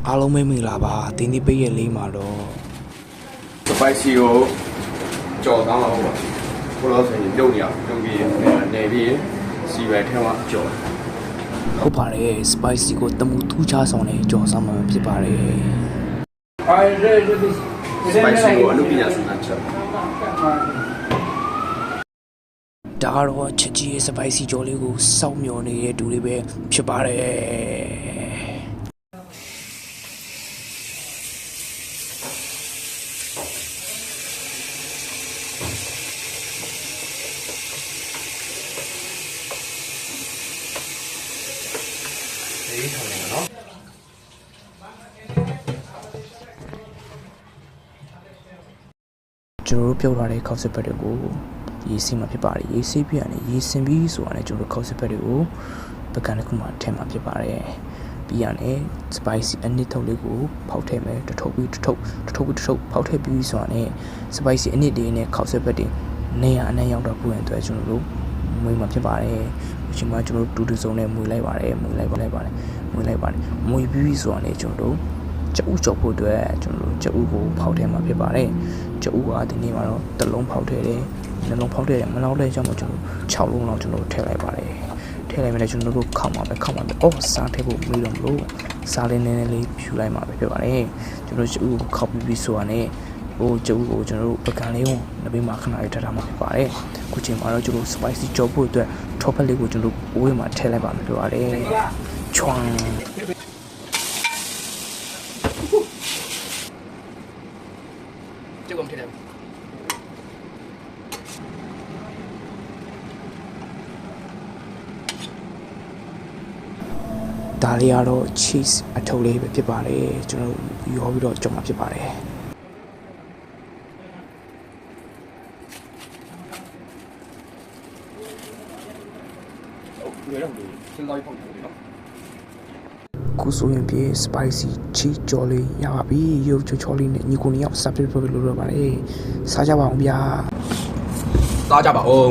အားလုံးမင်္ဂလာပါတင်းဒီပိတ်ရဲ့လေးမှာတော့ spicy ကိုကြော်သားမှာပေါ့ဘုလို့ဆိုရင်ပြုတ်နေအောင်ပြုတ်ပြီးနေပြီးစီပဲထဲမှာကြော် ဟုတ်ပါတယ် spicy ကိုတမှုထူးခြားဆောင်နဲ့ကြော်စားမှာဖြစ်ပါတယ် spicy ကိုအလုပ်ပညာစံချက် ဒါတော့ချက်ကြီးရဲ့ spicy ကြော်လေးကိုစောင့်မျှော်နေတဲ့တူလေးပဲဖြစ်ပါတယ်လေးထောင်နေနော်ကျွန်တော်တို့ပြောထားတဲ့ခောက်စစ်ဘက်တွေကိုရေးစင်းမှာဖြစ်ပါတယ်ရေးဆေးပြရတယ်ရေးစင်ပြီးဆိုတာနဲ့ကျွန်တော်တို့ခောက်စစ်ဘက်တွေကိုပကံတစ်ခုမှထဲမှာဖြစ်ပါတယ်ပြီးရတယ် spicy အနစ်ထုတ်လေးကိုဖောက်ထည့်မယ်တထုပ်ပြီးတထုပ်ဖောက်ထည့်ပြီးဆိုတာနဲ့ spicy အနစ်တွေနဲ့ခောက်စစ်ဘက်တွေနေရအနှံ့ရောက်တော့ပူရင်အတွက်ကျွန်တော်တို့မွေးမှာဖြစ်ပါတယ်ဒီချိန်မှာကျွန်တော်တို့တူစုံနဲ့မွေးလိုက်ပါတယ်မွေးပြီးဆိုတာနဲ့ကျွန်တော်တို့ကျဥကြော်ဖို့အတွက်ကျွန်တော်တို့ကျဥကိုဖောက်ထည့်မှာဖြစ်ပါတယ်ကျဥကဒီနေ့မှာတော့တစ်လုံးဖောက်ထည့်တယ်နှလုံးဖောက်ထည့်တယ်မလောက်တဲ့ကြောင့်ကျွန်တော်6လုံးလောက်ကျွန်တော်ထည့်လိုက်ပါတယ်ထည့်လိုက်မယ်ကျွန်တော်တို့ခောက်မှာပဲအော်စားထည့်ဖို့မေးတော့မလို့စားလေးနည်းနည်းလေးဖြူလိုက်မှာပဲဖြစ်ပါတယ်ကျွန်တော်ကျဥကိုခောက်ပြီးဆိုတာနဲ့ကျဥကိုကျွန်တော်တို့ပကံလေးကိုနဘေးမှာခဏလေးထပ်ထားမှာဖြစ်ပါတယ်အခုချိန်မှာတော့ကျွန်တော် spicy ကြော်ဖို့အတွက်ထောဖက်လေးကိုကျွန်တော်အိုးဝေးမှာထည့်လိုက်ပါမယ်ဖြစ်ပါတယ်ချွန်းကျုပ်ကထည့်တယ်ဒါလေးကတော့ cheese အထုပ်လေးပဲဖြစ်ပါတယ်ကျွန်တော်ရောပြီးတော့ကြော်မှာဖြစ်ပါတယ်ခုဆိုရင်ပြေ spicy cheese ကြော်လေးရပါပြီရုပ်ချောလေးနဲ့ညီကိုနှစ်ယောက်စားပြလို့လို့ရပါတယ်စားကြပါအောင်ဗျာ စားကြပါဦး